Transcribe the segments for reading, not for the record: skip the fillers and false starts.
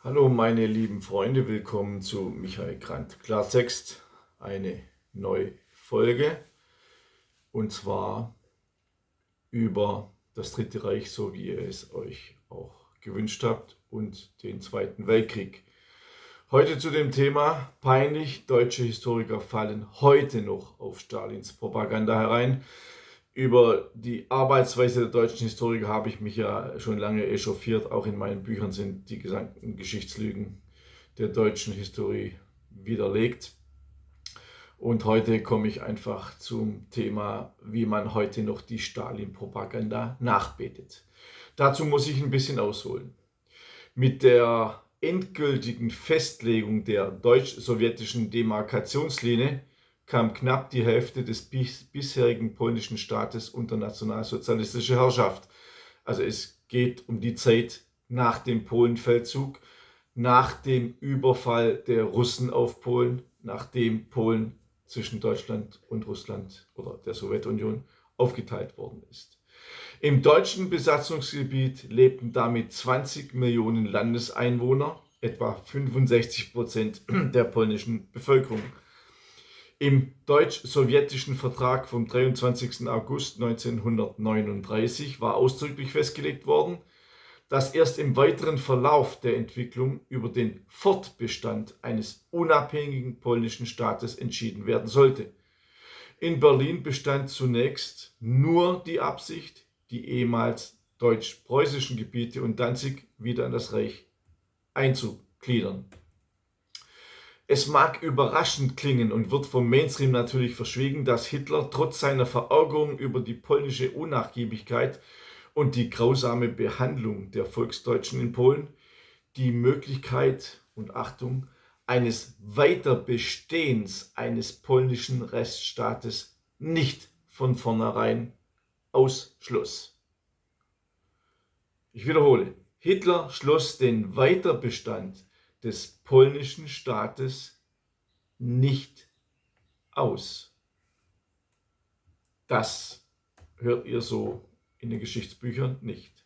Hallo meine lieben Freunde, willkommen zu Michael Grant Klartext, eine neue Folge und zwar über das Dritte Reich, so wie ihr es euch auch gewünscht habt, und den Zweiten Weltkrieg. Heute zu dem Thema: Peinlich, deutsche Historiker fallen heute noch auf Stalins Propaganda herein. Über die Arbeitsweise der deutschen Historiker habe ich mich ja schon lange echauffiert. Auch in meinen Büchern sind die gesamten Geschichtslügen der deutschen Historie widerlegt. Und heute komme ich einfach zum Thema, wie man heute noch die Stalin-Propaganda nachbetet. Dazu muss ich ein bisschen ausholen. Mit der endgültigen Festlegung der deutsch-sowjetischen Demarkationslinie kam knapp die Hälfte des bisherigen polnischen Staates unter nationalsozialistische Herrschaft. Also es geht um die Zeit nach dem Polenfeldzug, nach dem Überfall der Russen auf Polen, nachdem Polen zwischen Deutschland und Russland oder der Sowjetunion aufgeteilt worden ist. Im deutschen Besatzungsgebiet lebten damit 20 Millionen Landeseinwohner, etwa 65% der polnischen Bevölkerung. Im deutsch-sowjetischen Vertrag vom 23. August 1939 war ausdrücklich festgelegt worden, dass erst im weiteren Verlauf der Entwicklung über den Fortbestand eines unabhängigen polnischen Staates entschieden werden sollte. In Berlin bestand zunächst nur die Absicht, die ehemals deutsch-preußischen Gebiete und Danzig wieder in das Reich einzugliedern. Es mag überraschend klingen und wird vom Mainstream natürlich verschwiegen, dass Hitler trotz seiner Verärgerung über die polnische Unnachgiebigkeit und die grausame Behandlung der Volksdeutschen in Polen die Möglichkeit und Achtung eines Weiterbestehens eines polnischen Reststaates nicht von vornherein ausschloss. Ich wiederhole, Hitler schloss den Weiterbestand des polnischen Staates nicht aus. Das hört ihr so in den Geschichtsbüchern nicht.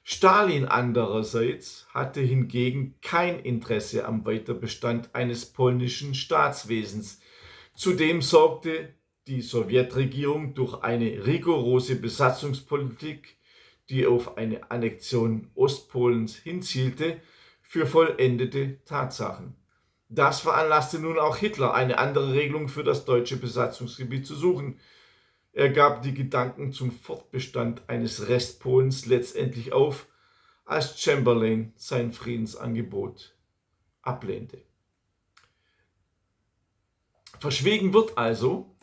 Stalin andererseits hatte hingegen kein Interesse am Weiterbestand eines polnischen Staatswesens. Zudem sorgte die Sowjetregierung durch eine rigorose Besatzungspolitik, die auf eine Annexion Ostpolens hinzielte, für vollendete Tatsachen. Das veranlasste nun auch Hitler, eine andere Regelung für das deutsche Besatzungsgebiet zu suchen. Er gab die Gedanken zum Fortbestand eines Restpolens letztendlich auf, als Chamberlain sein Friedensangebot ablehnte. Verschwiegen wird also,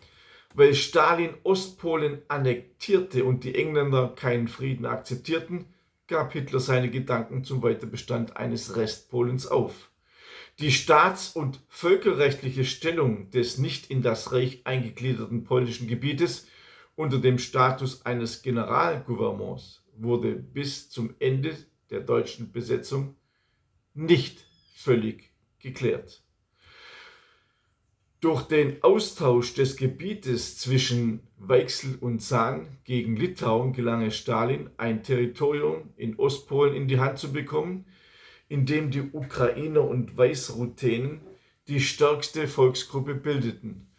weil Stalin Ostpolen annektierte und die Engländer keinen Frieden akzeptierten, gab Hitler seine Gedanken zum Weiterbestand eines Restpolens auf. Die staats- und völkerrechtliche Stellung des nicht in das Reich eingegliederten polnischen Gebietes unter dem Status eines Generalgouvernements wurde bis zum Ende der deutschen Besetzung nicht völlig geklärt. Durch den Austausch des Gebietes zwischen Weichsel und San gegen Litauen gelang es Stalin, ein Territorium in Ostpolen in die Hand zu bekommen, in dem die Ukrainer und Weißruthenen die stärkste Volksgruppe bildeten.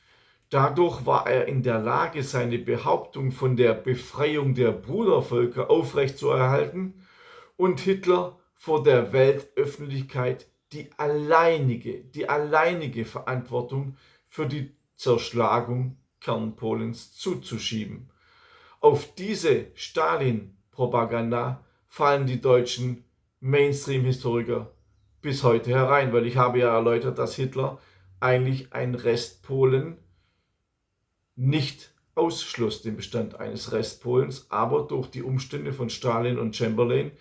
Dadurch war er in der Lage, seine Behauptung von der Befreiung der Brudervölker aufrechtzuerhalten und Hitler vor der Weltöffentlichkeit die alleinige Verantwortung für die Zerschlagung Kernpolens zuzuschieben. Auf diese Stalin-Propaganda fallen die deutschen Mainstream-Historiker bis heute herein, weil ich habe ja erläutert, dass Hitler eigentlich ein Restpolen nicht ausschloss, den Bestand eines Restpolens, aber durch die Umstände von Stalin und Chamberlain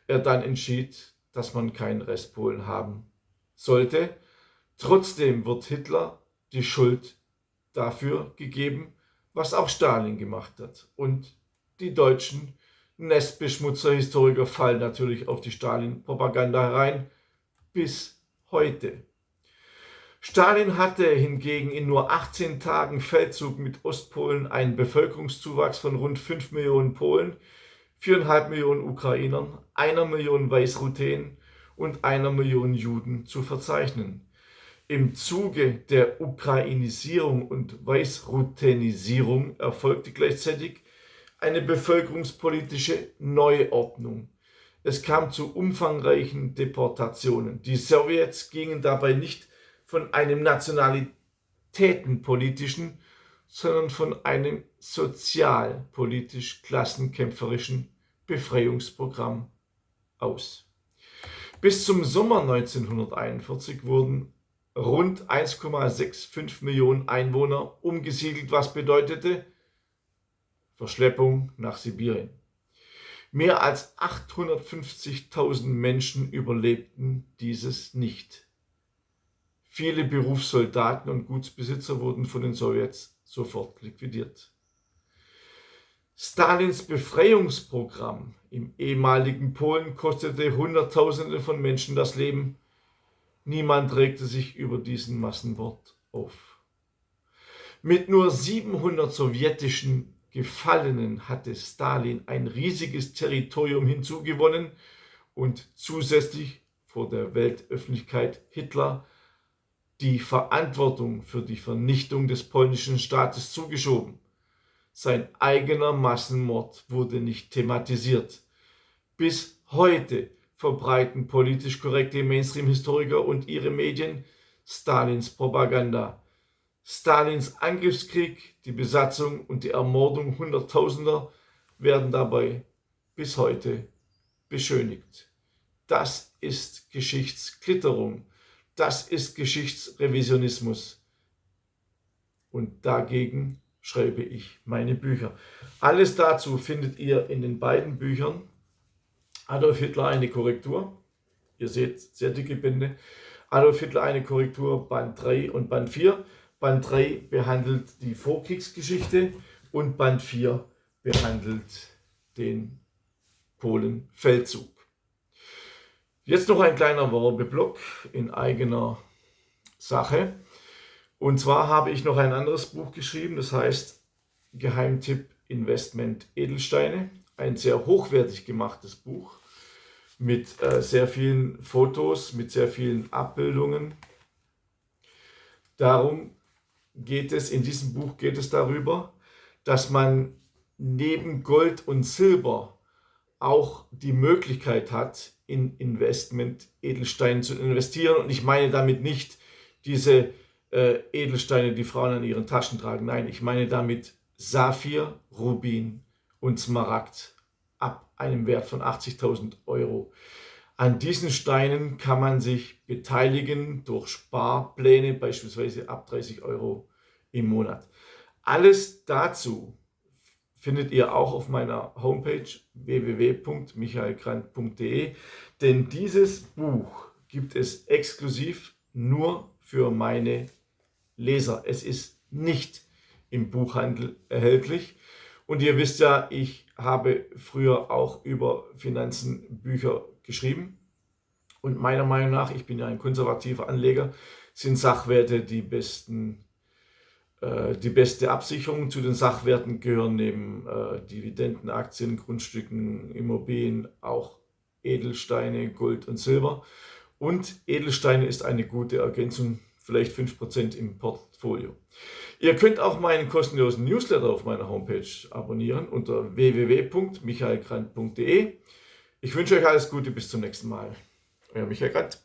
er dann entschied, dass man keinen Restpolen haben sollte. Trotzdem wird Hitler die Schuld dafür gegeben, was auch Stalin gemacht hat. Und die deutschen Nestbeschmutzer-Historiker fallen natürlich auf die Stalin-Propaganda herein bis heute. Stalin hatte hingegen in nur 18 Tagen Feldzug mit Ostpolen einen Bevölkerungszuwachs von rund 5 Millionen Polen, 4,5 Millionen Ukrainern, 1 Million Weißruthenen und 1 Million Juden zu verzeichnen. Im Zuge der Ukrainisierung und Weißruthenisierung erfolgte gleichzeitig eine bevölkerungspolitische Neuordnung. Es kam zu umfangreichen Deportationen. Die Sowjets gingen dabei nicht von einem nationalitätenpolitischen, sondern von einem sozialpolitisch-klassenkämpferischen Befreiungsprogramm aus. Bis zum Sommer 1941 wurden rund 1,65 Millionen Einwohner umgesiedelt, was bedeutete Verschleppung nach Sibirien. Mehr als 850.000 Menschen überlebten dieses nicht. Viele Berufssoldaten und Gutsbesitzer wurden von den Sowjets sofort liquidiert. Stalins Befreiungsprogramm im ehemaligen Polen kostete Hunderttausende von Menschen das Leben. Niemand regte sich über diesen Massenmord auf. Mit nur 700 sowjetischen Gefallenen hatte Stalin ein riesiges Territorium hinzugewonnen und zusätzlich vor der Weltöffentlichkeit Hitler die Verantwortung für die Vernichtung des polnischen Staates zugeschoben. Sein eigener Massenmord wurde nicht thematisiert. Bis heute verbreiten politisch korrekte Mainstream-Historiker und ihre Medien Stalins Propaganda. Stalins Angriffskrieg, die Besatzung und die Ermordung Hunderttausender werden dabei bis heute beschönigt. Das ist Geschichtsklitterung. Das ist Geschichtsrevisionismus. Und dagegen schreibe ich meine Bücher. Alles dazu findet ihr in den beiden Büchern. Adolf Hitler, eine Korrektur. Ihr seht, sehr dicke Bände. Adolf Hitler, eine Korrektur, Band 3 und Band 4. Band 3 behandelt die Vorkriegsgeschichte und Band 4 behandelt den Polenfeldzug. Jetzt noch ein kleiner Werbeblock in eigener Sache. Und zwar habe ich noch ein anderes Buch geschrieben, das heißt Geheimtipp Investment Edelsteine. Ein sehr hochwertig gemachtes Buch mit sehr vielen Fotos, mit sehr vielen Abbildungen. In diesem Buch geht es darüber, dass man neben Gold und Silber auch die Möglichkeit hat, in Investment Edelsteine zu investieren. Und ich meine damit nicht diese Edelsteine, die Frauen an ihren Taschen tragen. Nein, ich meine damit Saphir, Rubin und Smaragd ab einem Wert von 80.000 Euro. An diesen Steinen kann man sich beteiligen durch Sparpläne, beispielsweise ab 30 Euro im Monat. Alles dazu findet ihr auch auf meiner Homepage www.michaelgrant.de, denn dieses Buch gibt es exklusiv nur für meine Leser. Es ist nicht im Buchhandel erhältlich. Und ihr wisst ja, ich habe früher auch über Finanzen Bücher geschrieben. Und meiner Meinung nach, ich bin ja ein konservativer Anleger, sind Sachwerte die beste Absicherung. Zu den Sachwerten gehören neben Dividenden, Aktien, Grundstücken, Immobilien auch Edelsteine, Gold und Silber. Und Edelsteine ist eine gute Ergänzung, vielleicht 5% im Portfolio. Ihr könnt auch meinen kostenlosen Newsletter auf meiner Homepage abonnieren unter www.michaelgrant.de. Ich wünsche euch alles Gute, bis zum nächsten Mal. Euer Michael Grant.